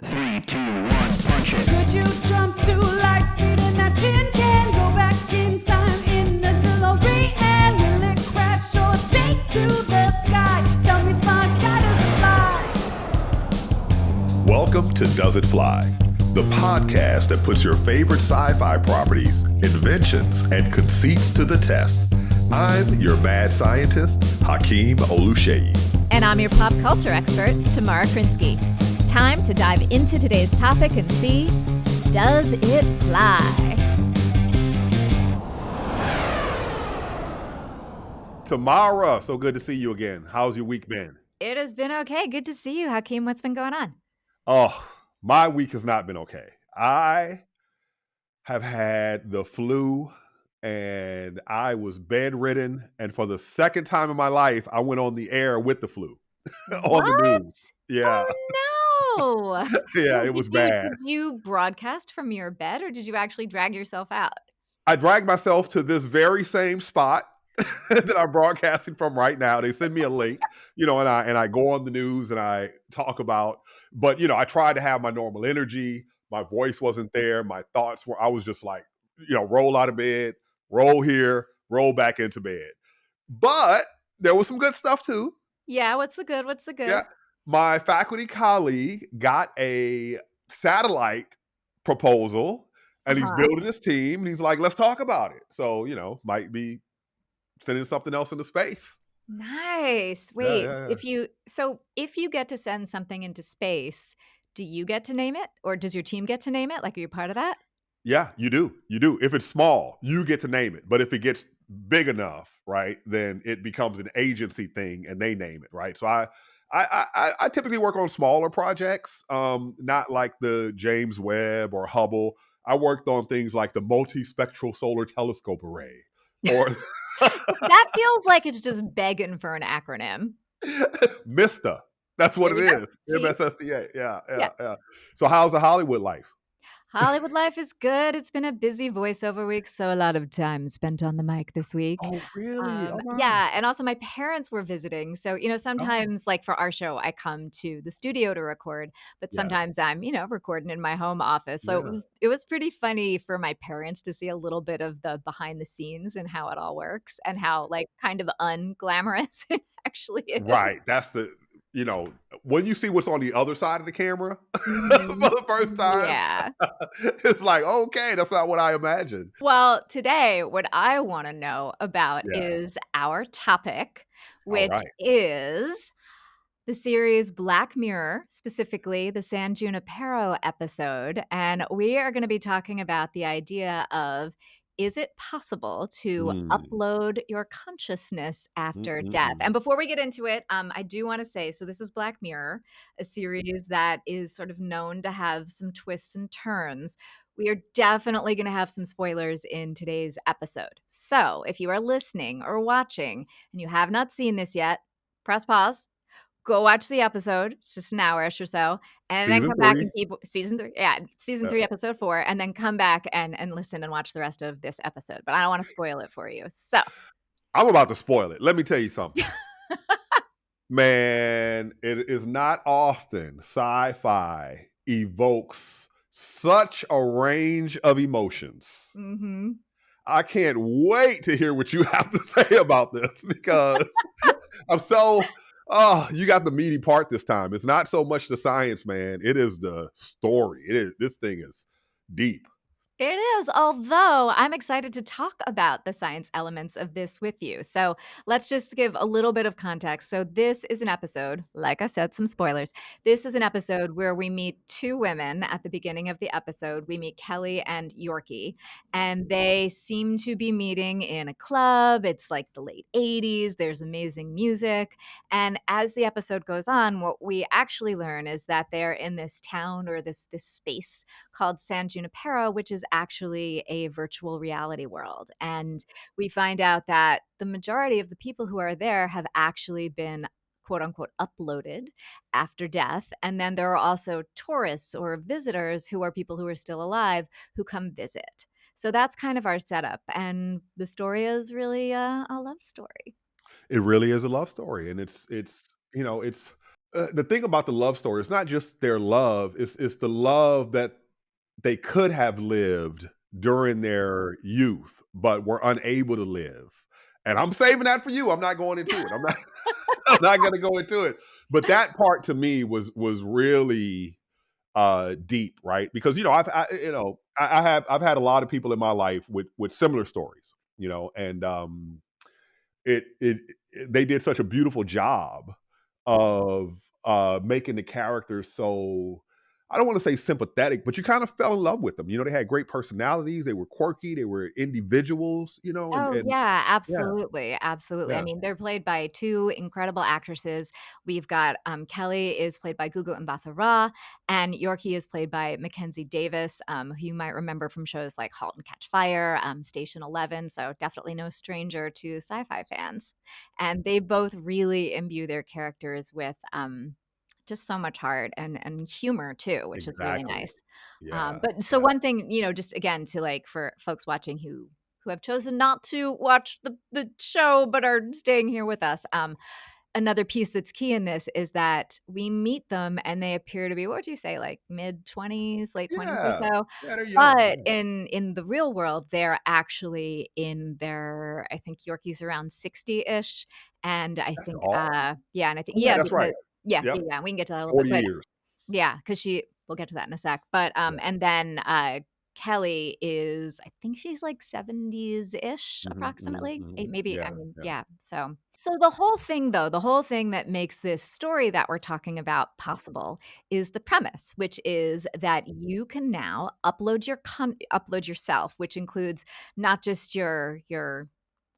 Three, two, one, punch it. Could you jump to light speed in that tin can? Go back in time in a DeLorean? Will it crash or take to the sky? Tell me, smart guy, does it fly? Welcome to Does It Fly, the podcast that puts your favorite sci-fi properties, inventions, and conceits to the test. I'm your mad scientist, Hakeem Oluseyi. And I'm your pop culture expert, Tamara Krinsky. Time to dive into today's topic and see, does it fly? Tamara, so good to see you again. How's your week been? It has been okay. Good to see you, Hakeem. What's been going on? Oh, my week has not been okay. I have had the flu and I was bedridden. And for the second time in my life, I went on the air with the flu on the news. Yeah. Oh, no. Yeah, it was bad. Did you broadcast from your bed or did you actually drag yourself out? I dragged myself to this very same spot that I'm broadcasting from right now. They send me a link, and I go on the news and I talk about, but I tried to have my normal energy. My voice wasn't there. My thoughts were, I was just like, roll out of bed, roll here, roll back into bed. But there was some good stuff too. Yeah, what's the good? Yeah. My faculty colleague got a satellite proposal and he's building his team and he's like, let's talk about it. So, might be sending something else into space. Nice. Wait, Yeah. if you get to send something into space, do you get to name it or does your team get to name it? Like, are you part of that? Yeah, you do. If it's small, you get to name it. But if it gets big enough, right, then it becomes an agency thing and they name it, right? So I typically work on smaller projects, not like the James Webb or Hubble. I worked on things like the Multispectral Solar Telescope Array. Or That feels like it's just begging for an acronym. MISTA. That's what it is. MSSDA. Yeah. So how's the Hollywood life? Hollywood life is good. It's been a busy voiceover week, so a lot of time spent on the mic this week. Oh, really? Oh, wow. Yeah, and also my parents were visiting. So, sometimes like for our show, I come to the studio to record, but sometimes I'm, recording in my home office. So it was pretty funny for my parents to see a little bit of the behind the scenes and how it all works and how like kind of unglamorous it actually is. Right. That's when you see what's on the other side of the camera for the first time, yeah, it's like, okay, that's not what I imagined. Well, today, what I want to know about is our topic, which is the series Black Mirror, specifically the San Junipero episode. And we are going to be talking about the idea of, is it possible to upload your consciousness after death? And before we get into it, I do want to say, so this is Black Mirror, a series that is sort of known to have some twists and turns. We are definitely going to have some spoilers in today's episode. So if you are listening or watching and you have not seen this yet, press pause. Go watch the episode. It's just an hour-ish or so. And then come back and keep season 3. Yeah, season 3, episode 4. And then come back and listen and watch the rest of this episode. But I don't want to spoil it for you. So I'm about to spoil it. Let me tell you something. Man, it is not often sci-fi evokes such a range of emotions. I can't wait to hear what you have to say about this because I'm so... Oh, you got the meaty part this time. It's not so much the science, man. It is the story. This thing is deep. It is, although I'm excited to talk about the science elements of this with you. So let's just give a little bit of context. So this is an episode, like I said, some spoilers. This is an episode where we meet two women at the beginning of the episode. We meet Kelly and Yorkie, and they seem to be meeting in a club. It's like the late 80s. There's amazing music. And as the episode goes on, what we actually learn is that they're in this town or this space called San Junipero, which is actually a virtual reality world. And we find out that the majority of the people who are there have actually been quote unquote uploaded after death. And then there are also tourists or visitors who are people who are still alive who come visit. So that's kind of our setup. And the story is really a love story. It really is a love story. And it's the thing about the love story, it's not just their love, it's the love that they could have lived during their youth, but were unable to live. And I'm saving that for you. I'm not going into it. I'm not I'm not gonna go into it. But that part to me was really deep, right? Because I've had a lot of people in my life with similar stories, and it it they did such a beautiful job of making the characters so, I don't want to say sympathetic, but you kind of fell in love with them. They had great personalities, they were quirky, they were individuals, Oh, and yeah, yeah, absolutely, absolutely. I yeah. mean, they're played by 2 incredible actresses. We've got, Kelly is played by Gugu Mbatha-Raw, and Yorkie is played by Mackenzie Davis, who you might remember from shows like *Halt and Catch Fire*, Station 11, so definitely no stranger to sci-fi fans. And they both really imbue their characters with, just so much heart and humor too, which is really Exactly. nice. Yeah, But so yeah. one thing, just again to like for folks watching who have chosen not to watch the show but are staying here with us. Another piece that's key in this is that we meet them and they appear to be, what would you say, like mid-20s, late 20s or Yeah. so. Yeah, they're young. But Yeah. in the real world, they're actually in their, I think Yorkie's around 60-ish. And I After think, all. yeah, and I think, Oh, yeah, yeah, that's right. because, yeah, Yep. yeah, yeah, we can get to that a little bit. 40 But years. yeah, because we'll get to that in a sec. But, Yeah. and then, Kelly is, I think she's like 70s-ish Mhm, mhm, approximately. mhm. Maybe, I Yeah, mean, yeah. yeah. So the whole thing though, the whole thing that makes this story that we're talking about possible is the premise, which is that you can now upload yourself, which includes not just your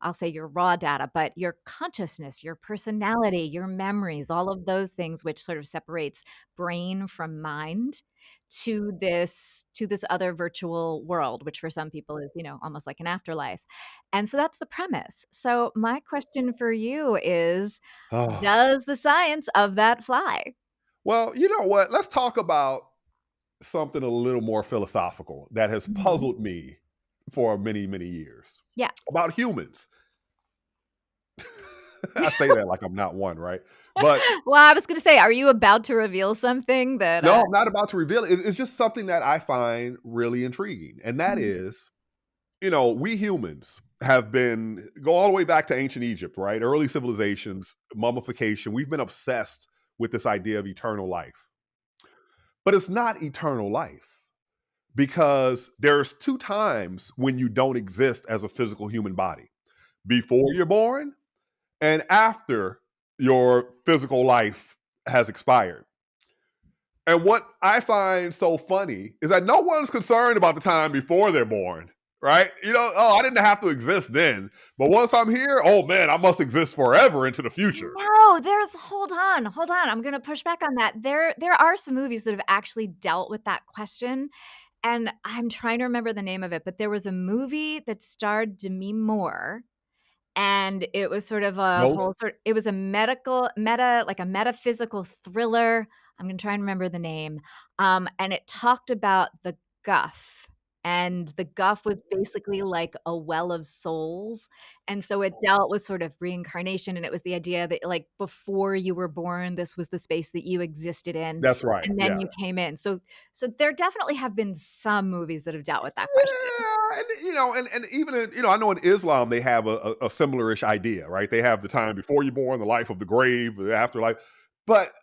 I'll say your raw data, but your consciousness, your personality, your memories, all of those things which sort of separates brain from mind to this other virtual world, which for some people is, almost like an afterlife. And so that's the premise. So my question for you is, Ah. does the science of that fly? Well, you know what? Let's talk about something a little more philosophical that has Mhm. puzzled me for many, many years Yeah. about humans. I say that like I'm not one, right? But Well, I was gonna say, are you about to reveal something that, no, I'm not about to reveal it. It's just something that I find really intriguing. And that Mhm. is, we humans have been, go all the way back to ancient Egypt, right? Early civilizations, mummification. We've been obsessed with this idea of eternal life. But it's not eternal life, because there's two times when you don't exist as a physical human body: before you're born and after your physical life has expired. And what I find so funny is that no one's concerned about the time before they're born, right? Oh, I didn't have to exist then, but once I'm here, oh man, I must exist forever into the future. No, hold on, I'm gonna push back on that. There are some movies that have actually dealt with that question, and I'm trying to remember the name of it, but there was a movie that starred Demi Moore, and it was sort of a Ghost? whole it was a like a metaphysical thriller. I'm gonna try and remember the name, and it talked about the Guff, and the Guff was basically like a well of souls, and so it dealt with sort of reincarnation, and it was the idea that, like, before you were born, this was the space that you existed in, That's right. and then Yeah. you came in. So there definitely have been some movies that have dealt with that question. Yeah, and even I know in Islam they have a similar-ish idea, right? They have the time before you're born, the life of the grave, the afterlife. But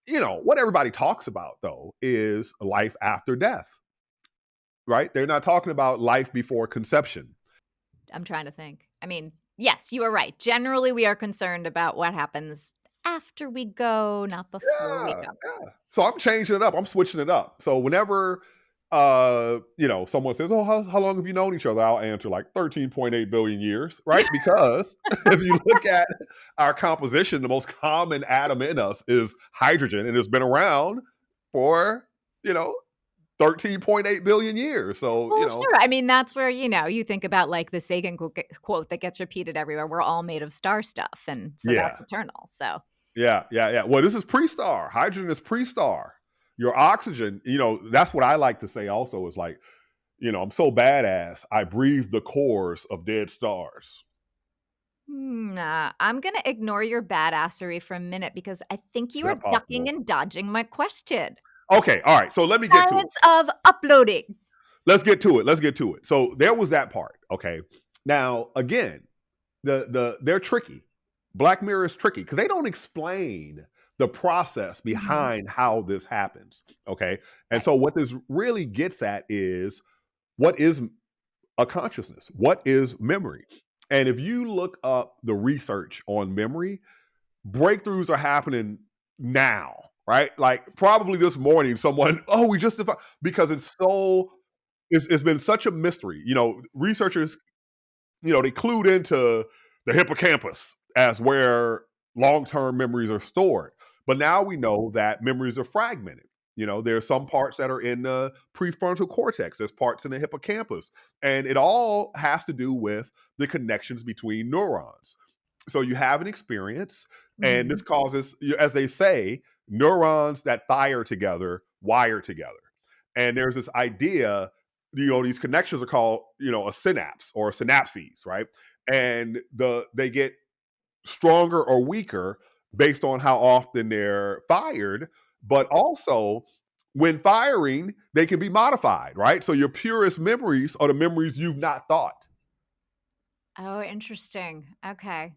what everybody talks about though is life after death, right? They're not talking about life before conception. I'm trying to think. I mean, yes, you are right. Generally, we are concerned about what happens after we go, not before we Yeah, go. yeah. So I'm changing it up. I'm switching it up. So whenever someone says, "Oh, how long have you known each other?" I'll answer like 13.8 billion years, right? Because if you look at our composition, the most common atom in us is hydrogen, and it's been around for, you know, 13.8 billion years. So, Well, sure. I mean, that's where, you think about like the Sagan quote that gets repeated everywhere. We're all made of star stuff. And so that's yeah. eternal. So, Yeah, yeah, yeah. Well, this is pre-star. Hydrogen is pre-star. Your oxygen, that's what I like to say also is like, I'm so badass. I breathe the cores of dead stars. I'm going to ignore your badassery for a minute because I think Is you are that ducking possible? and dodging my question. Okay, all right. So let me get to it. Science of uploading. Let's get to it. So there was that part. Okay. Now again, they're tricky. Black Mirror is tricky because they don't explain the process behind how this happens. Okay. And Right. so what this really gets at is what is a consciousness? What is memory? And if you look up the research on memory, breakthroughs are happening now, right? Like probably this morning, someone, oh, we just defined, because it's been such a mystery. Researchers, they clued into the hippocampus as where long-term memories are stored. But now we know that memories are fragmented. There's some parts that are in the prefrontal cortex, there's parts in the hippocampus, and it all has to do with the connections between neurons. So you have an experience, and this causes, as they say, neurons that fire together wire together. And there's this idea, these connections are called, a synapse or synapses, right? And they get stronger or weaker based on how often they're fired, but also when firing, they can be modified, right? So your purest memories are the memories you've not thought. Oh, interesting. Okay.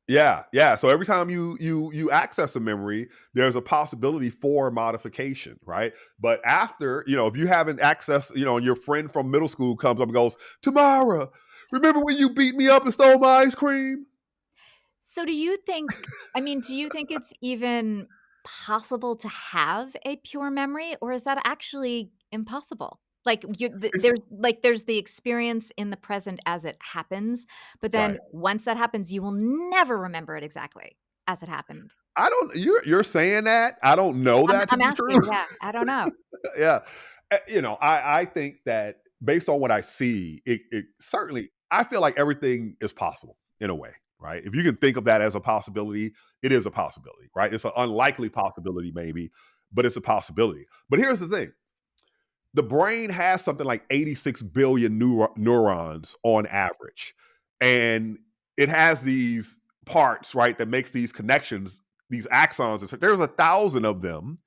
Yeah. So every time you access a memory, there's a possibility for modification, right? But after, if you haven't accessed, and your friend from middle school comes up and goes, Tamara, remember when you beat me up and stole my ice cream? So do you think it's even possible to have a pure memory, or is that actually impossible? Like It's there's the experience in the present as it happens, but then right. once that happens, you will never remember it exactly as it happened. I don't. You're saying that. I don't know that to I'm be true. asking, yeah, I don't know. Yeah. I think that based on what I see, it certainly, I feel like everything is possible in a way, right? If you can think of that as a possibility, it is a possibility, right? It's an unlikely possibility, maybe, but it's a possibility. But here's the thing: the brain has something like 86 billion neurons on average, and it has these parts, right, that makes these connections, these axons. There's 1,000 of them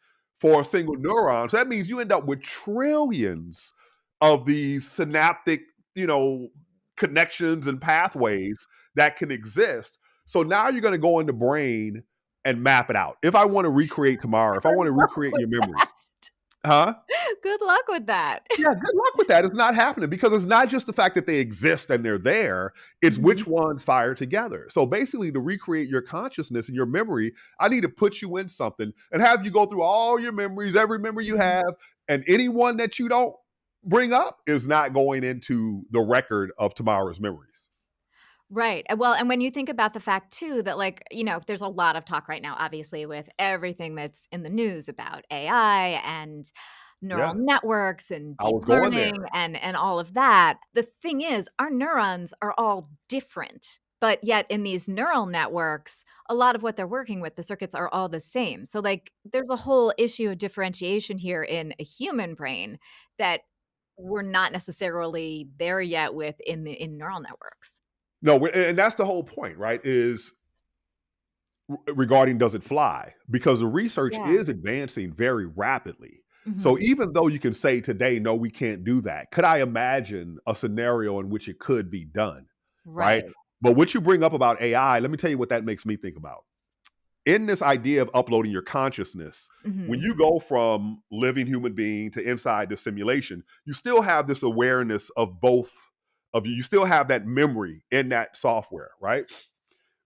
for a single neuron. So that means you end up with trillions of these synaptic, connections and pathways that can exist. So now you're going to go in the brain and map it out. If I want to recreate tomorrow, if I want to Good luck recreate with your that. memories, huh? Good luck with that. Yeah, good luck with that. It's not happening because it's not just the fact that they exist and they're there, it's which ones fire together. So basically, to recreate your consciousness and your memory, I need to put you in something and have you go through all your memories, every memory you have, and any one that you don't bring up is not going into the record of tomorrow's memories. Right. Well, and when you think about the fact too that there's a lot of talk right now, obviously, with everything that's in the news about AI and neural Yeah, networks and I deep was going there. learning and all of that. The thing is, our neurons are all different. But yet in these neural networks, a lot of what they're working with, the circuits are all the same. So there's a whole issue of differentiation here in a human brain that we're not necessarily there yet with in neural networks. No, and that's the whole point, right? Is regarding does it fly? Because the research Yeah. is advancing very rapidly. So Mhm. even though you can say today, no, we can't do that, could I imagine a scenario in which it could be done? Right. Right. But what you bring up about AI, let me tell you what that makes me think about. In this idea of uploading your consciousness, when Mhm. you go from living human being to inside the simulation, you still have this awareness of both of you. You still have that memory in that software, right?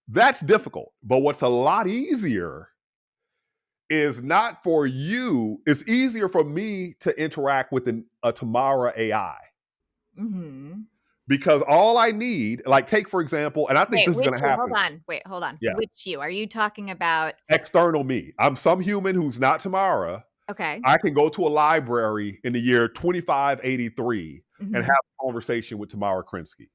That's difficult. But what's a lot easier is not for you. It's easier for me to interact with a Tamara AI Mhm. because all I need, like, take for example, and I think Wait, this is which going to you? Hold happen. on. Wait, hold on. Yeah, Which you? Are you talking about external me. I'm some human who's not Tamara. okay. I can go to a library in the year 2583 and have Mhm. a conversation with Tamara Krinsky.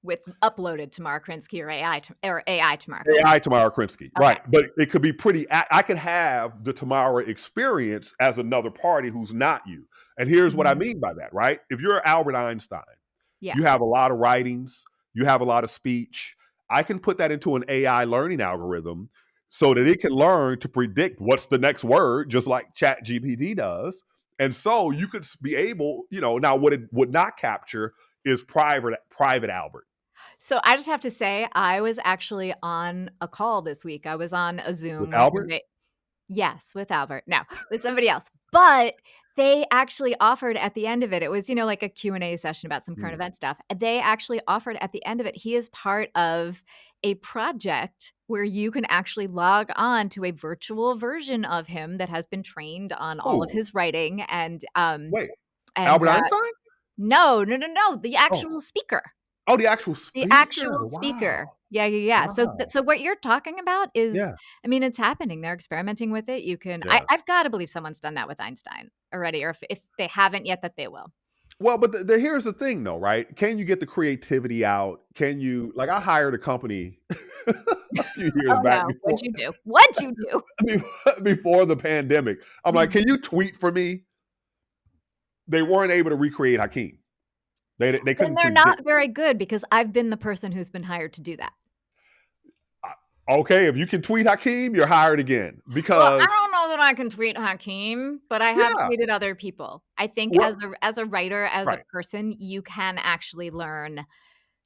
With uploaded Tamara Krinsky or AI Tamara AI Krinsky. Tamara Krinsky, Okay. right? But it could be pretty. I could have the Tamara experience as another party who's not you. And here's what I Mhm. mean by that, right? If you're Albert Einstein, Yeah. you have a lot of writings, you have a lot of speech. I can put that into an AI learning algorithm so that it can learn to predict what's the next word, just like Chat GPT does. And so you could be able, now what it would not capture is private Albert. So I just have to say, I was actually on a call this week. I was on a With Zoom with Albert? somebody. Yes, with Albert. No, with somebody else. But they actually offered at the end of it, it was, like a Q&A session about some current Mm. event stuff. They actually offered at the end of it, he is part of a project where you can actually log on to a virtual version of him that has been trained on all of Who? his writing and Wait, and Albert Einstein? no, no, no, no, the Oh, actual speaker. oh, the actual The speaker? actual speaker. Wow. Yeah, yeah, yeah. So Wow. so what you're talking about is Yeah. I mean, it's happening. They're experimenting with it. You can Yeah. I've gotta believe someone's done that with Einstein already, or if they haven't yet, that they will. Well, but here's the thing, though, right? Can you get the creativity out? Can you, like, I hired a company a few years Oh, back no. What'd you do? What'd you do? before the pandemic. I'm like, can you tweet for me? They weren't able to recreate Hakeem. They Then couldn't they're predict. not very good because I've been the person who's been hired to do that. Okay, if you can tweet Hakeem, you're hired again Well, I because don't know that I can tweet Hakeem, but I have yeah, tweeted other people. I think well, as a writer, as a right, person, you can actually learn.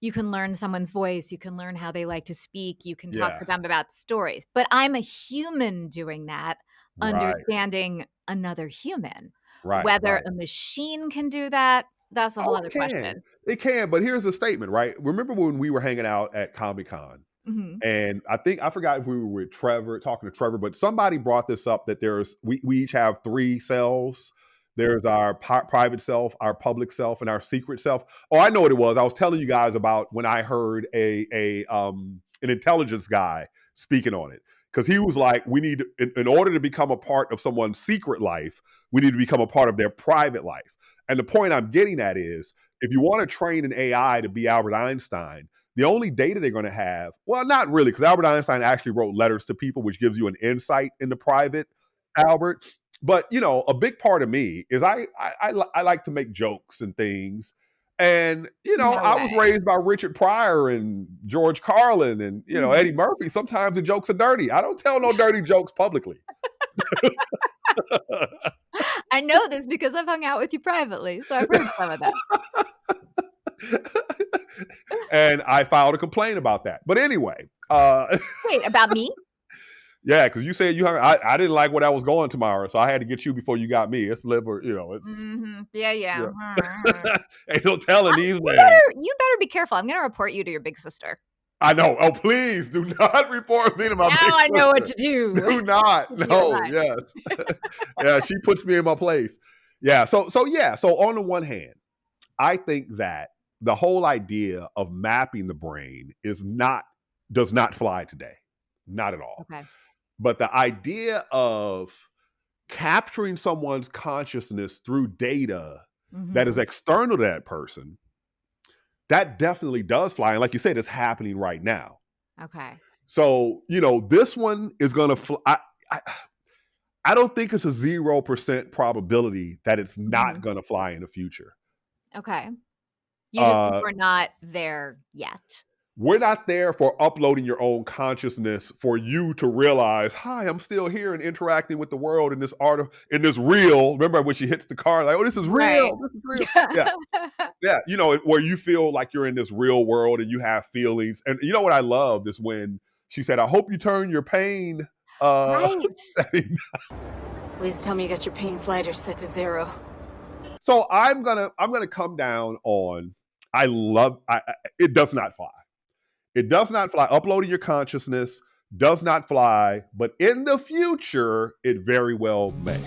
You can learn someone's voice, you can learn how they like to speak, you can talk yeah, to them about stories, but I'm a human doing that, right, understanding another human. right, Whether right. a machine can do that, that's a whole Oh, other question. it can. But here's the statement, right? Remember when we were hanging out at Comic Con? Mhm. And I forgot if we were with Trevor, talking to Trevor, but somebody brought this up that we each have three selves. There's our private self, our public self, and our secret self. Oh, I know what it was. I was telling you guys about when I heard an intelligence guy speaking on it. Because he was like, we need, in order to become a part of someone's secret life, we need to become a part of their private life. And the point I'm getting at is, if you want to train an AI to be Albert Einstein, the only data they're going to have, well, not really, because Albert Einstein actually wrote letters to people, which gives you an insight into private Albert. But a big part of me is I like to make jokes and things, and No I was way. raised by Richard Pryor and George Carlin and Mhm. Eddie Murphy. Sometimes the jokes are dirty. I don't tell no dirty jokes publicly. I know this because I've hung out with you privately, so I've heard some of that. And I filed a complaint about that. But anyway, Wait, about me? yeah, because you said you hung. I didn't like what I was going tomorrow, so I had to get you before you got me. It's liver, it's Mhm. Yeah, yeah. ain't no telling these You things. better be careful. I'm gonna report you to your big sister. I know. Oh, please do not report me to my Now big I know what sister. to do. Do not. You're No. fine. Yes. Yeah, she puts me in my place. Yeah. So yeah. So on the one hand, I think that the whole idea of mapping the brain does not fly today. Not at all. Okay. But the idea of capturing someone's consciousness through data that is Mhm. external to that person, that definitely does fly. And like you said, it's happening right now. Okay. So, this one is going to fly. I, I don't think it's a 0% probability that it's not Mhm. going to fly in the future. Okay. You just think Uh, we're not there yet. we're not there for uploading your own consciousness for you to realize, hi, I'm still here and interacting with the world in in this real. Remember when she hits the car, like, oh, this is Right. real. This is real. Yeah. Yeah. Where you feel like you're in this real world and you have feelings. And you know what I loved is when she said, I hope you turn your pain. Right. Please tell me you got your pain slider set to 0. So I'm gonna come down on it does not fly. It does not fly. Uploading your consciousness does not fly, but in the future, it very well may.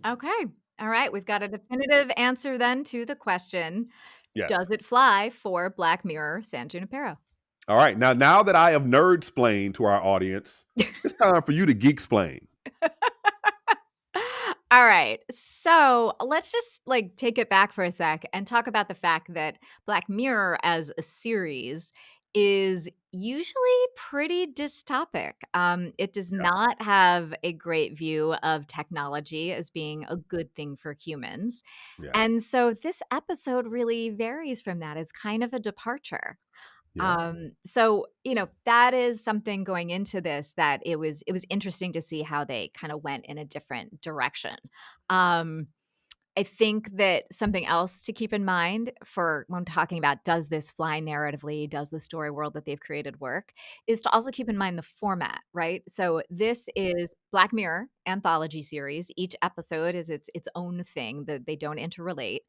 Okay. All right. We've got a definitive answer then to the question, Yes. does it fly for Black Mirror San Junipero? All right. Now that I have nerd explained to our audience, it's time for you to geek explain. All right. So let's just take it back for a sec and talk about the fact that Black Mirror as a series is usually pretty dystopic. It does not have a great view of technology as being a good thing for humans. Yeah. And so this episode really varies from that. It's kind of a departure. Yeah. So, that is something going into this that it was interesting to see how they kind of went in a different direction. Um, I think that something else to keep in mind for when talking about does this fly narratively, does the story world that they've created work, is to also keep in mind the format, right? So this is Black Mirror anthology series. Each episode is its own thing that they don't interrelate.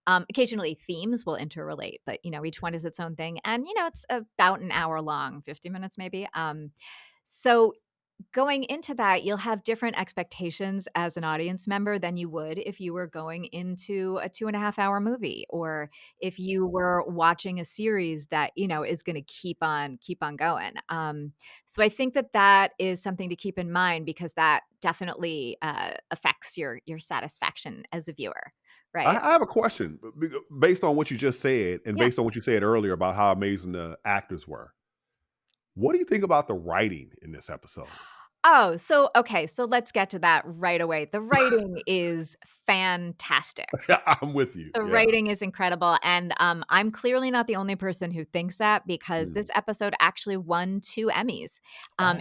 Occasionally themes will interrelate, but each one is its own thing. And it's about an hour long, 50 minutes maybe. So going into that, you'll have different expectations as an audience member than you would if you were going into a 2.5 hour movie, or if you were watching a series that, is going to keep on going. So I think that is something to keep in mind because that definitely affects your satisfaction as a viewer, right? I have a question based on what you just said and Yeah. based on what you said earlier about how amazing the actors were. What do you think about the writing in this episode? Oh, so okay, so let's get to that right away. The writing is fantastic. I'm with you. The Yeah. writing is incredible, and, I'm clearly not the only person who thinks that because Mm. this episode actually won 2 Emmys.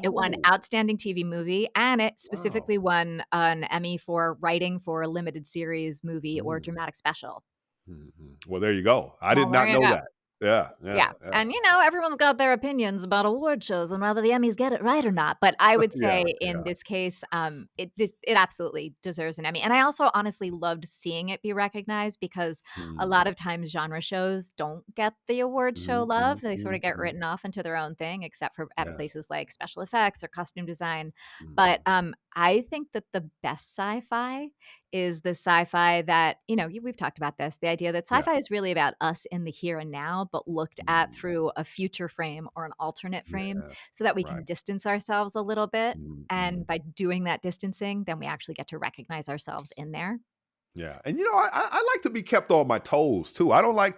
It won Oh, Outstanding TV Movie, and it wow. specifically won an Emmy for writing for a limited series, movie, or Mm. dramatic special. Mhm. Well, there you go. I did Well, there not you know go. that. Yeah, Yeah, yeah, yeah. and, everyone's got their opinions about award shows and whether the Emmys get it right or not, but I would Yeah, say in yeah. this case, it absolutely deserves an Emmy, and I also honestly loved seeing it be recognized because a lot Mhm. of times genre shows don't get the award show Mhm, love, mhm, they sort of get mhm. written off into their own thing except for at Yeah. places like special effects or costume design, but, Mhm. I think that the best sci-fi is the sci-fi that, we've talked about this, the idea that Yeah. sci-fi is really about us in the here and now, but looked at Mhm. through a future frame or an alternate frame Yeah. so that we Right. can distance ourselves a little bit. And Mhm. by doing that distancing, then we actually get to recognize ourselves in there. Yeah, and I like to be kept on my toes too. I don't want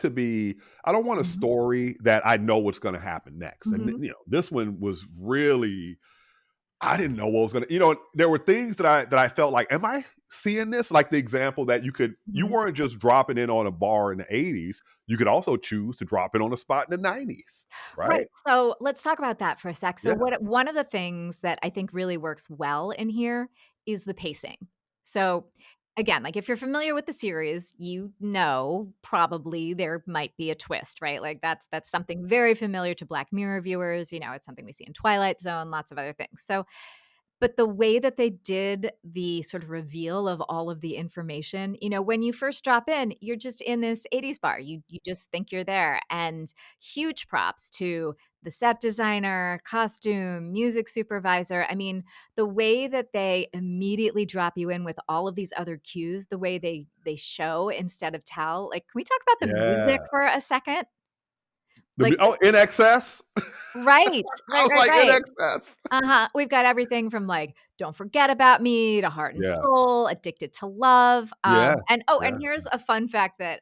a Mhm. story that I know what's gonna happen next, and, Mhm. this one was really I didn't know what was gonna there were things that I felt like, "Am I seeing this?" Like the example that you Mhm. weren't just dropping in on a bar in the '80s, you could also choose to drop in on a spot in the '90s, Right. right? So let's talk about that for a sec. So Yeah. one of the things that I think really works well in here is the pacing. So again, like if you're familiar with the series, probably there might be a twist, right? Like that's something very familiar to Black Mirror viewers. It's something we see in Twilight Zone, lots of other things. So but the way that they did the sort of reveal of all of the information, when you first drop in, you're just in this '80s bar. You just think you're there. And huge props to the set designer, costume, music supervisor. I mean, the way that they immediately drop you in with all of these other cues, the way they show instead of tell. Like, can we talk about the music Yeah. for a second? The Like mu oh, In Excess? right, I right, was right, like, "In right. Excess." Uh-huh. We've got everything from, like, Don't Forget About Me to Heart and Yeah. Soul, Addicted to Love, Yeah. and Yeah. here's a fun fact that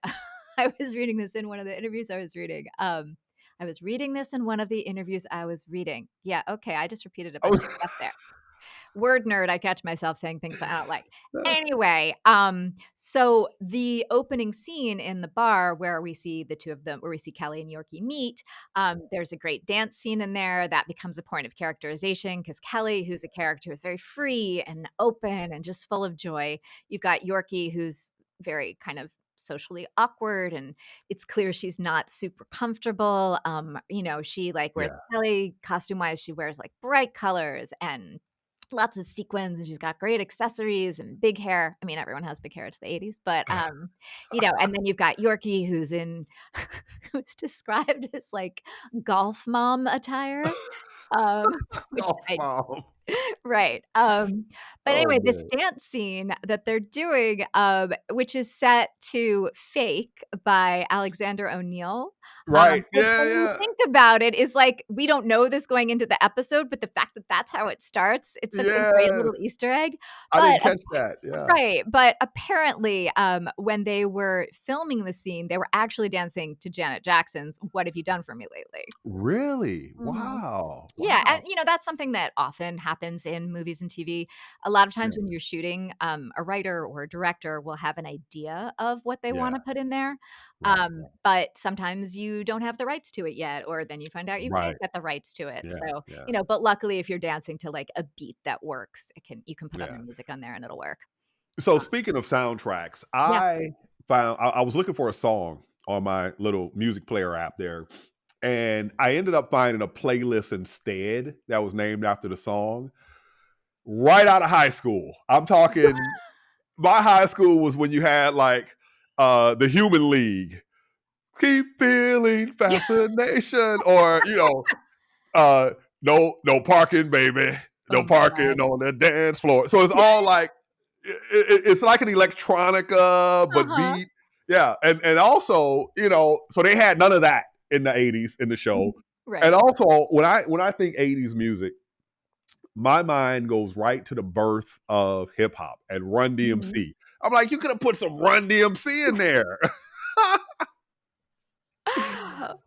I was reading this in one of the interviews I was reading. I was reading this in one of the interviews I was reading. Yeah, okay, I just repeated a bunch of stuff there. Word nerd, I catch myself saying things that I don't like. Anyway, so the opening scene in the bar where we see the two of them, where we see Kelly and Yorkie meet, there's a great dance scene in there that becomes a point of characterization because Kelly, who's a character who's very free and open and just full of joy, you've got Yorkie, who's very kind of socially awkward and it's clear she's not super comfortable. She like wears Yeah. Kelly costume wise, she wears like bright colors and lots of sequins and she's got great accessories and big hair. I mean, everyone has big hair. It's the '80s, but, and then you've got Yorkie who's in who's described as like golf mom attire, um, which Golf I mom. Right. But Oh anyway, this man. dance scene that they're doing, which is set to "Fake" by Alexander O'Neal, Right. which Yeah, when you yeah. think about it is like, we don't know this going into the episode, but the fact that that's how it starts, it's such a great Yes. little Easter egg. I But didn't catch that. Yeah. right, but apparently, when they were filming the scene, they were actually dancing to Janet Jackson's "What Have You Done For Me Lately?" Really? Mhm. Wow. Yeah, and, Wow. that's something that often happens in movies and TV. A lot of times Yeah. when you're shooting, a writer or a director will have an idea of what they Yeah. wanna put in there, Right. but sometimes you don't have the rights to it yet, or then you find out you can't Right. get the rights to it. Yeah. So, Yeah. but luckily, if you're dancing to, like, a beat that works, you can put other Yeah. music on there and it'll work. So Uh, speaking of soundtracks, yeah. I was looking for a song on my little music player app there, and I ended up finding a playlist instead that was named after the song right out of high school. I'm talking my high school was when you had like the Human League, keep feeling Yeah. fascination, or uh no parking, baby. Oh No my parking god. on the dance floor. So it's all like it's like an electronica, but Uh-huh. beat. Yeah. And also, so they had none of that in the 80s in the Mhm. show. And Right. also when I think 80s music, my mind goes right to the birth of hip hop and Run Mhm. DMC. I'm like, you could have put some Run DMC in there.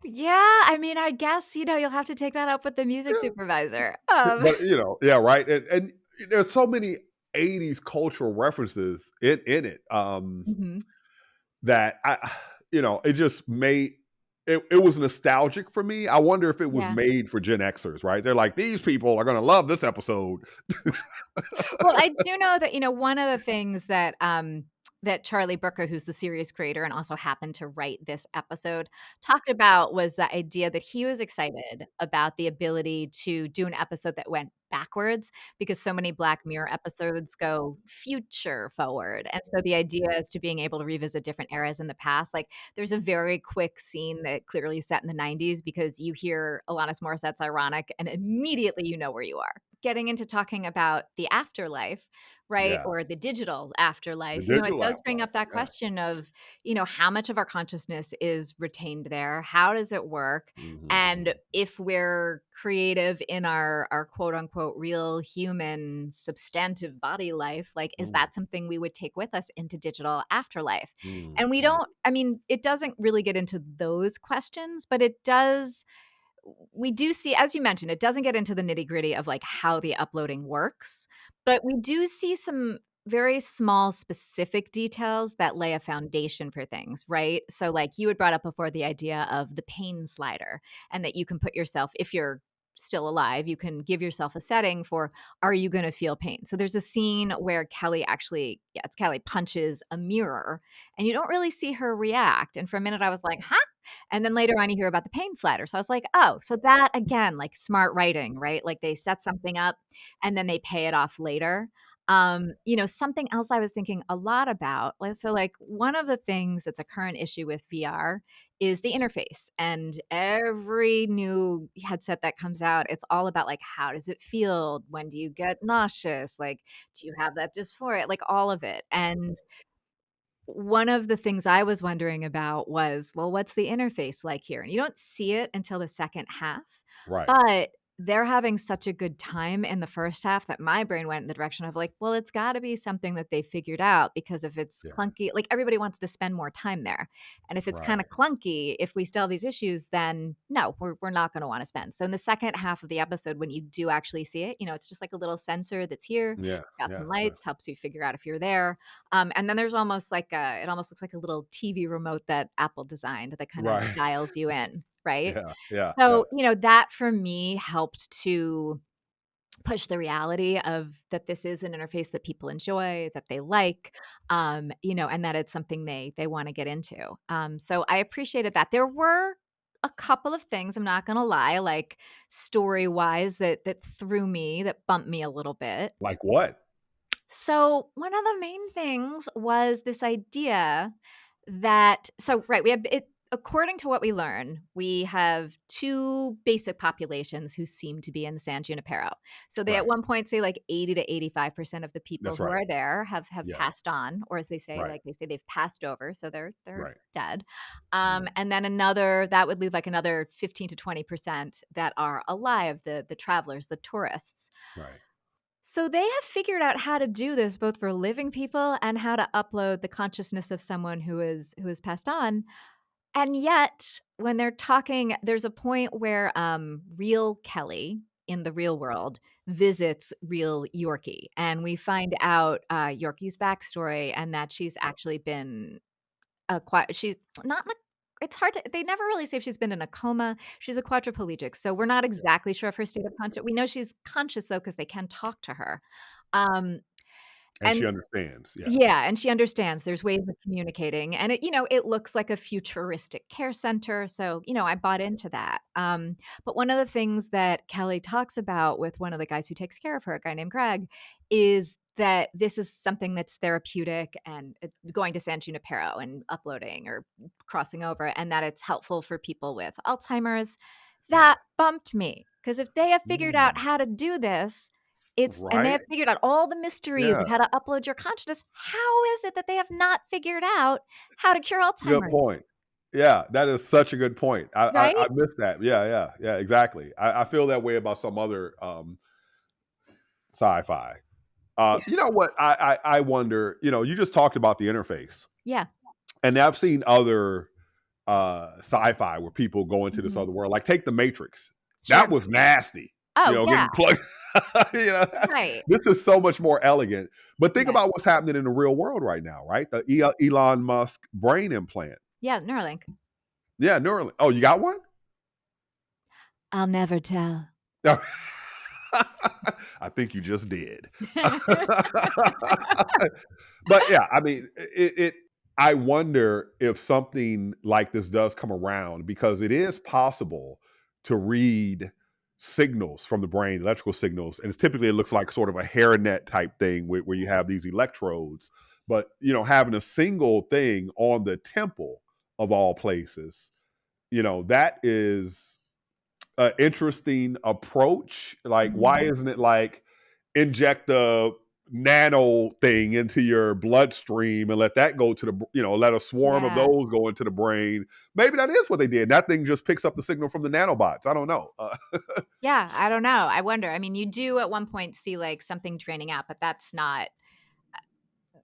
Yeah, I mean, I guess, you'll have to take that up with the music supervisor. But yeah, right. And there's so many 80s cultural references in it. Mhm. That it just made it was nostalgic for me. I wonder if it was Yeah. made for Gen Xers, right? They're like, these people are gonna love this episode. Well, I do know that, one of the things that, that Charlie Brooker, who's the series creator and also happened to write this episode, talked about was the idea that he was excited about the ability to do an episode that went backwards because so many Black Mirror episodes go future forward. And so the idea is to being able to revisit different eras in the past. Like there's a very quick scene that clearly set in the 90s because you hear Alanis Morissette's Ironic and immediately you know where you are. Getting into talking about the afterlife, right? Yeah, Or the digital the afterlife, it digital does bring afterlife. up that Yeah. question of, how much of our consciousness is retained there? How does it work? And Mhm. if we're creative in our quote unquote real human substantive body life, like, is Mm, that something we would take with us into digital afterlife? mm, And we mm. don't, I mean, it doesn't really get into those questions, but it does we do see, as you mentioned, it doesn't get into the nitty-gritty of, like, how the uploading works, but we do see some very small specific details that lay a foundation for things, right? So, like, you had brought up before the idea of the pain slider and that you can put yourself if you're still alive, you can give yourself a setting for, are you gonna feel pain? So there's a scene where Kelly actually yeah, it's Kelly, punches a mirror, and you don't really see her react, and for a minute I was like, "Huh?" And then later on, you hear about the pain slider. So I was like, oh, so that again, like smart writing, right? Like they set something up and then they pay it off later. Something else I was thinking a lot about, like one of the things that's a current issue with VR is the interface. And every new headset that comes out, it's all about like, how does it feel? When do you get nauseous? Like, do you have that dysphoria? Like all of it. And one of the things I was wondering about was, well, what's the interface like here? And you don't see it until the second half, Right. but they're having such a good time in the first half that my brain went in the direction of like, well, it's got to be something that they figured out because if it's Yeah. clunky, like everybody wants to spend more time there. And if it's kind of Right. clunky, if we still have these issues, then no, we're not going to want to spend. So in the second half of the episode, when you do actually see it, it's just like a little sensor that's here, Yeah. got Yeah. some Yeah. lights, helps you figure out if you're there, and then there's almost like it almost looks like a little TV remote that Apple designed that kind of Right. dials you in, right? Yeah. Yeah. Yeah. So, that for me helped to push the reality of that this is an interface that people enjoy, that they like, and that it's something they want to get into. So I appreciated that. There were a couple of things, I'm not gonna lie, like story wise that threw me, that bumped me a little bit. Like what? So, one of the main things was this idea that right, we have it according to what we learn, we have two basic populations who seem to be in San Junipero. So they at Right. one point say like 80 to 85% of the people That's who right. are there have Yeah. passed on, or as they say, Right. they've passed over, so they're Right. dead. Mhm. And then that would leave like another 15 to 20% that are alive, the travelers, the tourists. Right. So they have figured out how to do this both for living people and how to upload the consciousness of someone who is passed on. And yet, when they're talking, there's a point where real Kelly in the real world visits real Yorkie, and we find out Yorkie's backstory and that she's actually been she's not in a it's hard to they never really say if she's been in a coma. She's a quadriplegic, so we're not exactly sure of her state of conscious. We know she's conscious, though, because they can talk to her. Um, And she and understands. Yeah. yeah, and she understands there's ways of communicating, and it looks like a futuristic care center, so, I bought into that. But one of the things that Kelly talks about with one of the guys who takes care of her, a guy named Greg, is that this is something that's therapeutic and going to San Junipero and uploading or crossing over, and that it's helpful for people with Alzheimer's. Yeah. That bumped me because if they have figured out Mm. how to do this, and they Right. have figured out all the mysteries Yeah. of how to upload your consciousness. How is it that they have not figured out how to cure Good Alzheimer's? point. Yeah, that is such a good point. I Right? missed that. Yeah, exactly. I feel that way about some other sci-fi. You know what? I wonder. You just talked about the interface, Yeah. and I've seen other sci-fi where people go into this Mhm. other world. Like take the Matrix. Sure. That was nasty. Oh, yeah. Getting plugged. you know, Right. this is so much more elegant. But think Yeah. about what's happening in the real world right now, right? The Elon Musk brain implant. Yeah, Neuralink. Yeah, Neuralink. Oh, you got one? I'll never tell. I think you just did. But yeah, I mean, I wonder if something like this does come around because it is possible to read signals from the brain, electrical signals, and typically it looks like sort of a hairnet type thing where you have these electrodes. But having a single thing on the temple of all places, that is an interesting approach. Like, why Mhm. isn't it like inject a nano thing into your bloodstream and let that go to the, let a swarm of Yeah. those go into the brain? Maybe that is what they did. That thing just picks up the signal from the nanobots. I don't know. Yeah, I don't know. I wonder. I mean, you do at one point see, like, something draining out, but that's not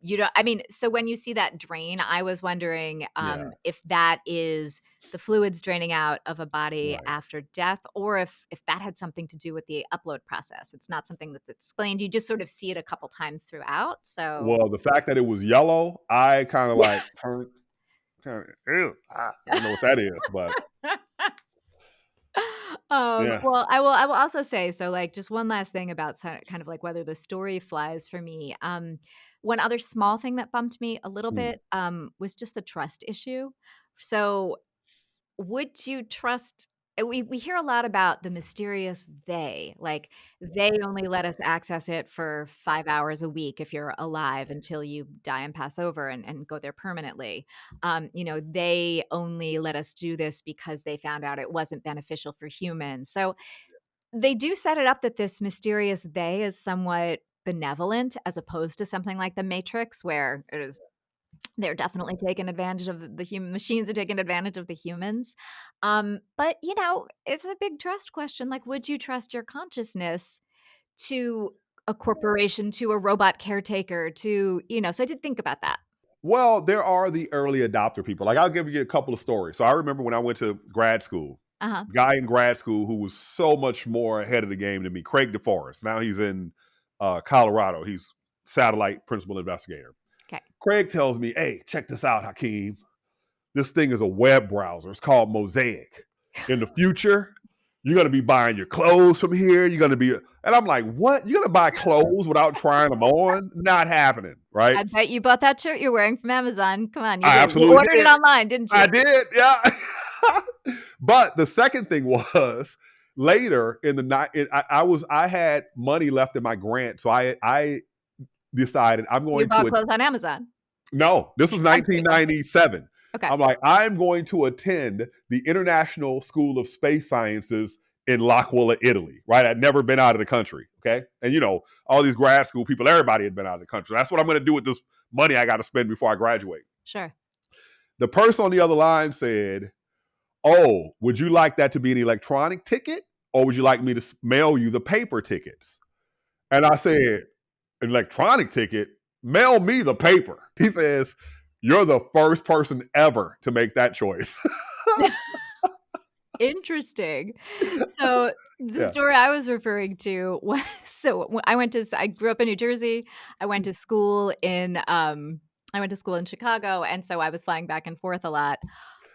you don't I mean, so when you see that drain, I was wondering, Yeah, if that is the fluids draining out of a body right. after death, or if that had something to do with the upload process. It's not something that's explained. You just sort of see it a couple times throughout, so Well, the fact that it was yellow, I kind of like turned, ew, I don't know what that is, but yeah. Well, I will also say, so, like, just one last thing about kind of like whether the story flies for me. One other small thing that bumped me a little Hmm. bit, was just the trust issue. So, would you trust we hear a lot about the mysterious they, like, they only let us access it for 5 hours a week if you're alive until you die and pass over and go there permanently. They only let us do this because they found out it wasn't beneficial for humans. So, they do set it up that this mysterious they is somewhat benevolent as opposed to something like The Matrix where they're definitely taking advantage of the human machines are taking advantage of the humans. But it's a big trust question. Like, would you trust your consciousness to a corporation, to a robot caretaker, so I did think about that. Well, there are the early adopter people. Like, I'll give you a couple of stories. So I remember when I went to grad school, Uh-huh. guy in grad school who was so much more ahead of the game than me, Craig DeForest. Now he's in Colorado. He's satellite principal investigator. Okay. Craig tells me, hey, check this out, Hakeem. This thing is a web browser. It's called Mosaic. In the future, you're going to be buying your clothes from here. You're going to be, and I'm like, what? You're going to buy clothes without trying them on? Not happening, right? I bet you bought that shirt you're wearing from Amazon. Come on, you I did. You absolutely ordered it did. online, didn't you? I did, yeah. But the second thing was later in the night, I had money left in my grant, so I decided I'm So you going bought to. clothes on Amazon. No, this was Country. 1997. Okay. I'm like, I'm going to attend the International School of Space Sciences in L'Aquila, Italy, right? I'd never been out of the country, okay? And, all these grad school people, everybody had been out of the country. That's what I'm going to do with this money I got to spend before I graduate. Sure. The person on the other line said, oh, would you like that to be an electronic ticket, or would you like me to mail you the paper tickets? And I said, electronic ticket? Mail me the paper. He says, you're the first person ever to make that choice. Interesting. So the Yeah. story I was referring to was I grew up in New Jersey. I went to school in Chicago, and so I was flying back and forth a lot.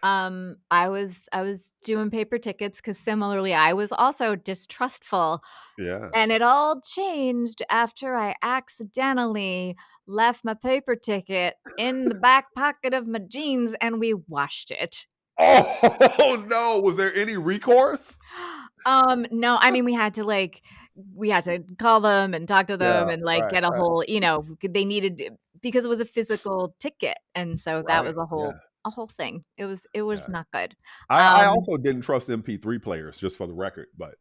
I was doing paper tickets because similarly I was also distrustful, Yeah. and it all changed after I accidentally left my paper ticket in the back pocket of my jeans and we washed it. Oh no. Was there any recourse? No, I mean, we had to call them and talk to them Yeah. and, like, Right. get a Right. whole they needed because it was a physical ticket, and so that Right. was Yeah. a whole thing. It was Yeah. not good. I Um, also didn't trust MP3 players, just for the record, but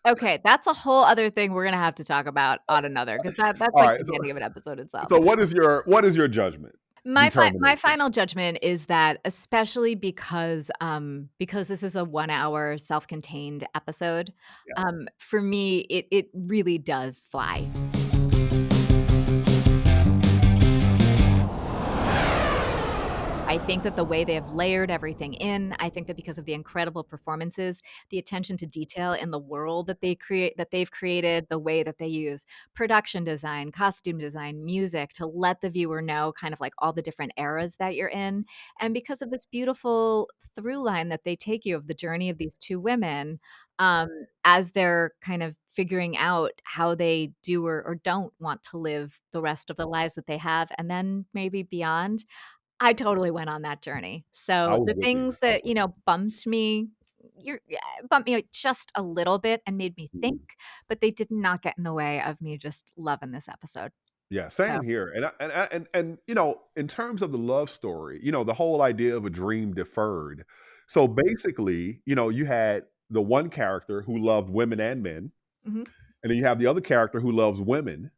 okay, that's a whole other thing we're gonna have to talk about on another because that's, all like, right. the beginning of an episode itself. So what is your judgment? My Determination. final judgment is that especially because this is a 1-hour self-contained episode, Yeah. for me, it really does fly. I think that the way they have layered everything in, I think that because of the incredible performances, the attention to detail in the world that they've created, the way that they use production design, costume design, music to let the viewer know kind of like all the different eras that you're in. And because of this beautiful through line that they take you of the journey of these two women, um, as they're kind of figuring out how they do or don't want to live the rest of the lives that they have, and then maybe beyond. I totally went on that journey. I So, was the with you. things I was that, with bumped me just a little bit and made me you. think, but they did not get in the way of me just loving this episode. Yeah, So same here. And in terms of the love story, the whole idea of a dream deferred. So basically, you had the one character who loved women and men, mhm. and then you have the other character who loves women.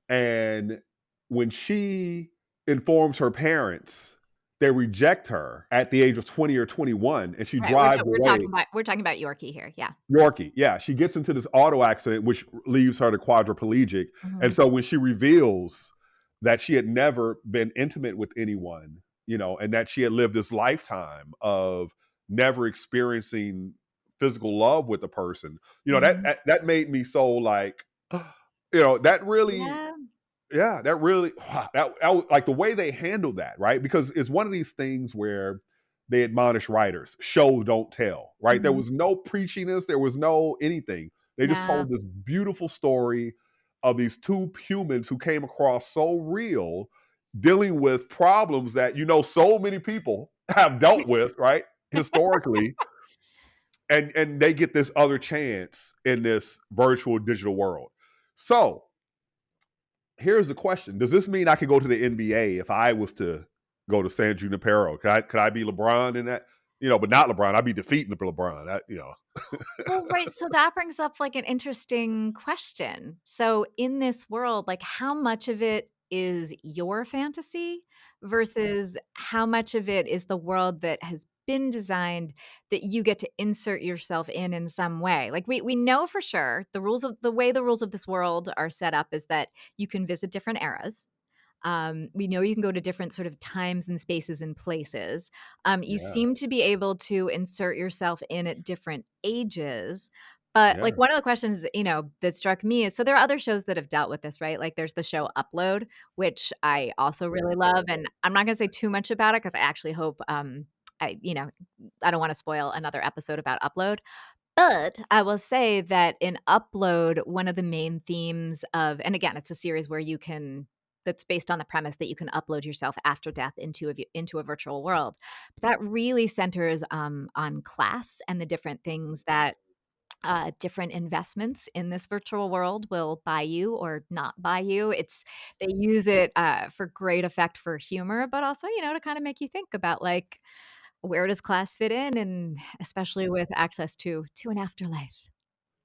And when she informs her parents, they reject her at the age of 20 or 21, and she Right, we're ta drives away. we're talking about Yorkie here, yeah. Yorkie, yeah, she gets into this auto accident, which leaves her to quadriplegic. And Mhm. so when she reveals that she had never been intimate with anyone, and that she had lived this lifetime of never experiencing physical love with a person, Mhm. that made me so like, that really, Yeah. yeah, that really like the way they handled that, right? Because it's one of these things where they admonish writers, show don't tell, right? There Mhm. was no preachiness, there was no anything. They just No. told this beautiful story of these two humans who came across so real, dealing with problems that so many people have dealt with, right? Historically, and they get this other chance in this virtual digital world. So here's the question: does this mean I could go to the NBA if I was to go to San Junipero? Could I be LeBron in that? But not LeBron. I'd be defeating the LeBron. Well, right, so that brings up, like, an interesting question. So, in this world, like, how much of it is your fantasy versus how much of it is the world that has been designed that you get to insert yourself in some way? Like, we know for sure the way the rules of this world are set up is that you can visit different eras. We know you can go to different sort of times and spaces and places. You Yeah, seem to be able to insert yourself in at different ages. But yeah, like one of the questions, that struck me is so there are other shows that have dealt with this, right? Like there's the show Upload, which I also yeah, really love. And I'm not gonna say too much about it because I actually hope I don't want to spoil another episode about Upload. But I will say that in Upload, one of the main themes of and again, it's a series where you can that's based on the premise that you can upload yourself after death into a virtual world. But that really centers, on class and the different things that different investments in this virtual world will buy you or not buy you. They use it for great effect for humor, but also, to kind of make you think about like where does class fit in, and especially with access to an afterlife.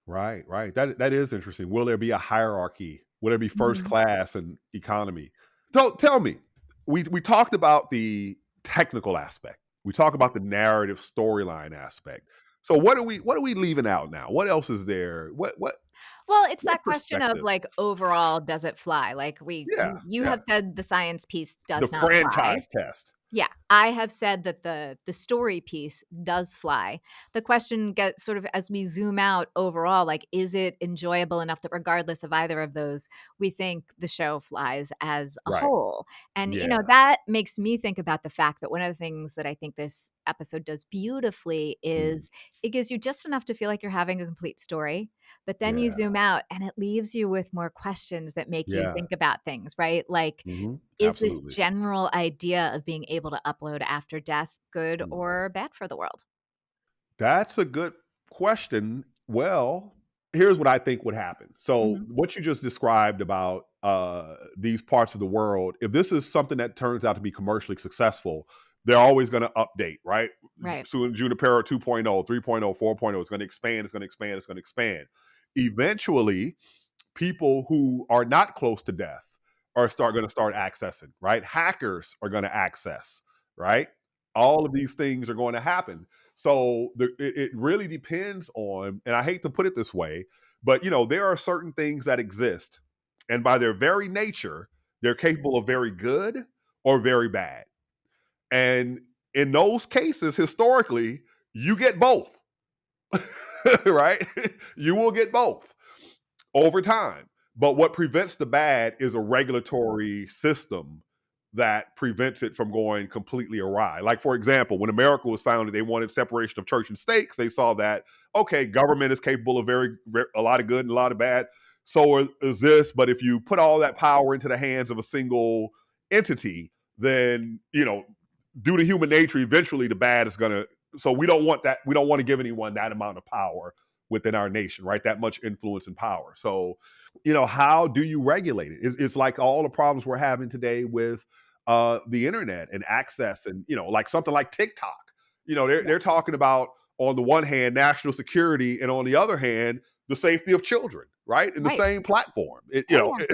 Right, right. That is interesting. Will there be a hierarchy? Will there be first Mhm. class and economy? So tell me, we talked about the technical aspect. We talk about the narrative storyline aspect. So what are we leaving out now? What else is there? Well, it's What that question of perspective? like overall, does it fly? Like Yeah, you yeah. have said the science piece The does not fly. franchise test. Yeah, I have said that the story piece does fly. The question gets sort of as we zoom out overall, like, is it enjoyable enough that regardless of either of those, we think the show flies as a Right. whole? And, Yeah. that makes me think about the fact that one of the things that I think this episode does beautifully Mhm. is it gives you just enough to feel like you're having a complete story, but then you Yeah. zoom out and it leaves you with more questions that make you Yeah. think about things, right? Like, is this Absolutely. general idea of being able to upload after death good Mm. or bad for the world? That's a good question. Well, here's what I think would happen. So, Mhm. what you just described about these parts of the world, if this is something that turns out to be commercially successful, they're always going to update, right? Right. Soon Junipero 2.0, 3.0, 4.0 is going to expand, it's going to expand, it's going to expand. Eventually, people who are not close to death are start going to start accessing, right? Hackers are going to access, right? All of these things are going to happen. So it really depends on, and I hate to put it this way, but there are certain things that exist, and by their very nature, they're capable of very good or very bad. And in those cases, historically, you get both, right? You will get both over time. But what prevents the bad is a regulatory system that prevents it from going completely awry. Like, for example, when America was founded, they wanted separation of church and state 'cause they saw that, okay, government is capable of a lot of good and a lot of bad. So is this. But if you put all that power into the hands of a single entity, then, due to human nature, eventually the bad is going to. So we don't want that. We don't want to give anyone that amount of power within our nation, right? That much influence and power. So, how do you regulate it? It's like all the problems we're having today with the internet and access, and like something like TikTok. Yeah. They're talking about, on the one hand, national security, and on the other hand, the safety of children, right? In the Right. same platform. Oh, yeah.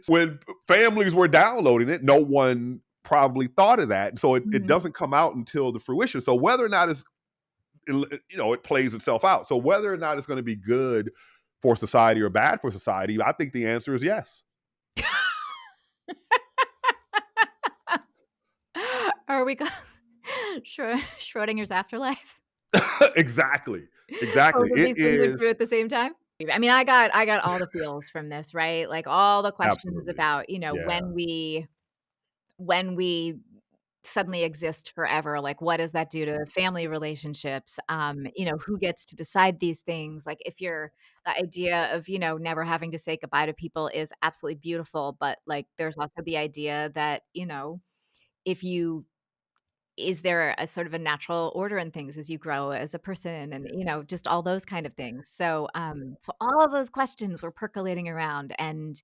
When families were downloading it, no one probably thought of that. So it Mhm. doesn't come out until the fruition. So whether or not it plays itself out. So whether or not it's going to be good for society or bad for society, I think the answer is yes. Are we go Schrodinger's afterlife? Exactly. Exactly. Both of It these things are true is. at the same time? I mean, I got all the feels from this, right? Like, all the questions Absolutely. about, Yeah. when we suddenly exist forever, like, what does that do to family relationships? Who gets to decide these things? Like, if you're the idea of, never having to say goodbye to people is absolutely beautiful, but, like, there's also the idea that, if you is there a sort of a natural order in things as you grow as a person, and, just all those kind of things. So all of those questions were percolating around, and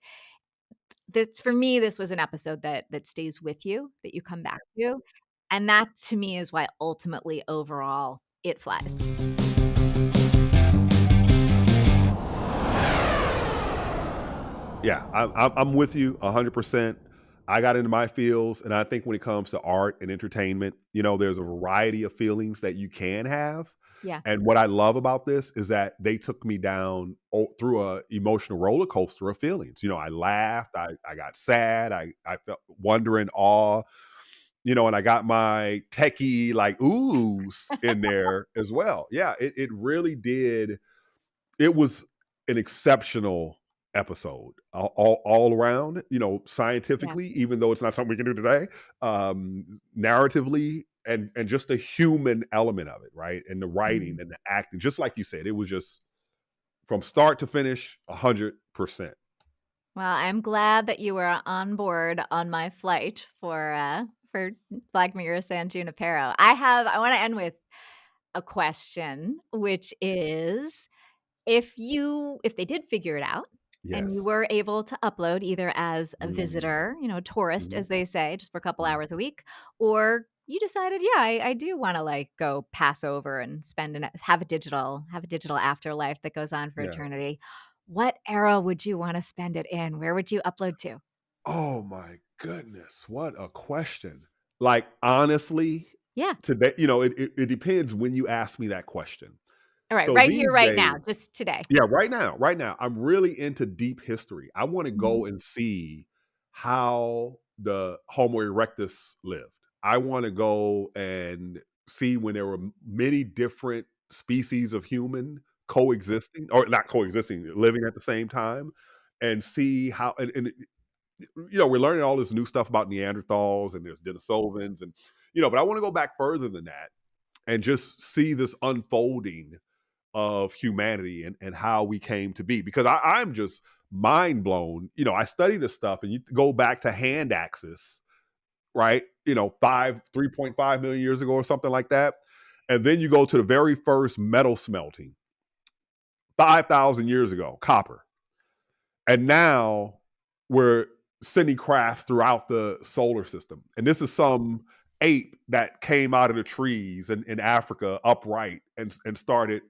this for me, this was an episode that stays with you, that you come back to, and that to me is why ultimately overall it flies. Yeah, I'm with you 100%. I got into my feels, and I think when it comes to art and entertainment, there's a variety of feelings that you can have. Yeah. And what I love about this is that they took me down through a emotional roller coaster of feelings. I laughed, I got sad, I felt wonder and awe, and I got my techie like oohs in there as well. Yeah, it really did. It was an exceptional episode all around, Yeah. scientifically, even though it's not something we can do today, um, narratively, and just the human element of it, right? And the writing Mhm. and the acting, just like you said, it was just from start to finish, 100%. Well, I'm glad that you were on board on my flight for Black Mirror San Junipero. I wanna end with a question, which is, if they did figure it out and you Yes. were able to upload either as a Mm, visitor, tourist, mhm, as they say, just for a couple mm. hours a week, or you decided, yeah, I do want to like go pass over and have a digital afterlife that goes on for Yeah. eternity. What era would you want to spend it in? Where would you upload to? Oh my goodness, what a question. Like, honestly, Yeah. today, it depends when you ask me that question. All right. So Right these here, right days, now, just today. yeah, right now, I'm really into deep history. I wanna Mhm. go and see how the Homo erectus lived. I wanna go and see when there were many different species of human coexisting, or not coexisting, living at the same time, and see how and we're learning all this new stuff about Neanderthals and there's Denisovans and but I want to go back further than that and just see this unfolding of humanity and how we came to be because I'm just mind blown. I study this stuff and you go back to hand axes, right? 3.5 million years ago or something like that. And then you go to the very first metal smelting 5,000 years ago, copper. And now we're sending crafts throughout the solar system. And this is some ape that came out of the trees in Africa upright and started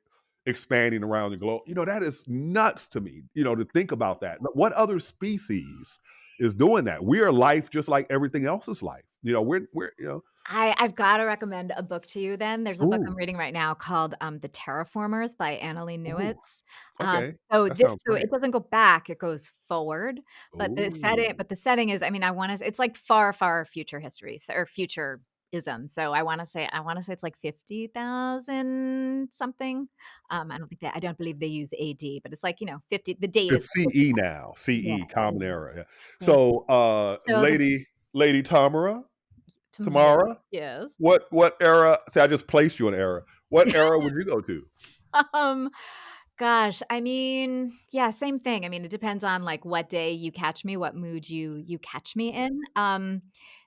expanding around the globe. That is nuts to me, to think about that. What other species is doing that? We are life just like everything else is life. We're. I've gotta recommend a book to you then. There's a book I'm Ooh, reading right now called, The Terraformers by Annalee ooh, Newitz. okay. So That sounds so great. it doesn't go back, it goes forward, but Ooh, the setting is, I mean, I wanna it's like far, far future history, or futurism, so I wanna say it's like 50,000 something. I don't believe they use AD, but it's like, 50, the date is it's like CE now, yeah, CE, Common yeah, Era. Yeah. thank you. So, So the Lady Tamara, Tamara, Tamara, yes. what era? See, I just placed you in era. What era would you go to? Um, Gosh, I mean, yeah, same thing. I mean, it depends on like what day you catch me, what mood you catch me in.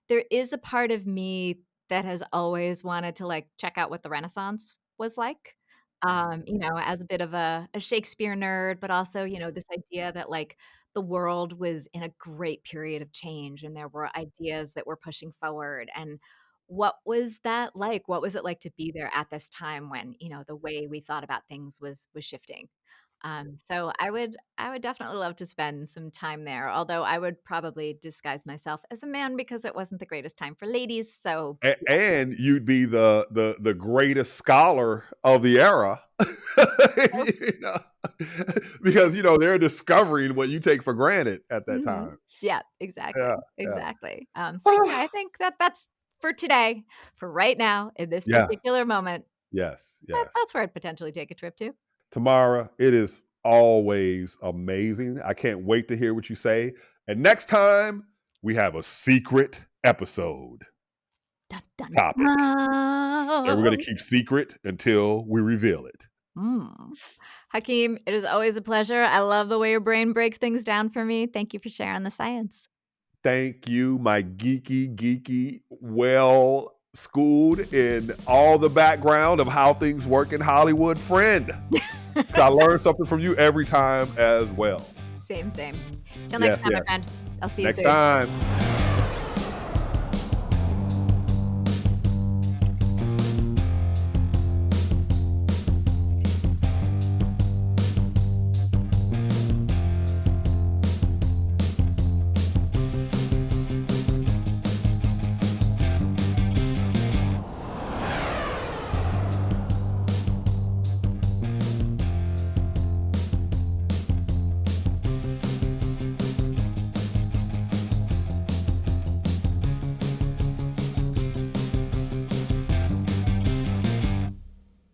There is a part of me that has always wanted to like check out what the Renaissance was like. As a bit of a Shakespeare nerd, but also, this idea that like the world was in a great period of change and there were ideas that were pushing forward. And what was that like? What was it like to be there at this time when, the way we thought about things was shifting? So I would definitely love to spend some time there, although I would probably disguise myself as a man because it wasn't the greatest time for ladies. So And you'd be the greatest scholar of the era, yeah. you know, because they're discovering what you take for granted at that Mhm. time. Yeah, Yeah, exactly, yeah. exactly. So yeah, I think that's for today, for right now, in this Yeah. particular moment, Yes. Yes. that's where I'd potentially take a trip to. Tamara, it is always amazing. I can't wait to hear what you say. And next time, we have a secret episode Dun, dun, topic that we're going to dun. keep secret until we reveal it. Mm. Hakeem, it is always a pleasure. I love the way your brain breaks things down for me. Thank you for sharing the science. Thank you, my geeky, well schooled in all the background of how things work in Hollywood friend. 'Cause I learn something from you every time as well. Same, same. Till next Yes, time, my yes. friend. I'll see you Next soon. time.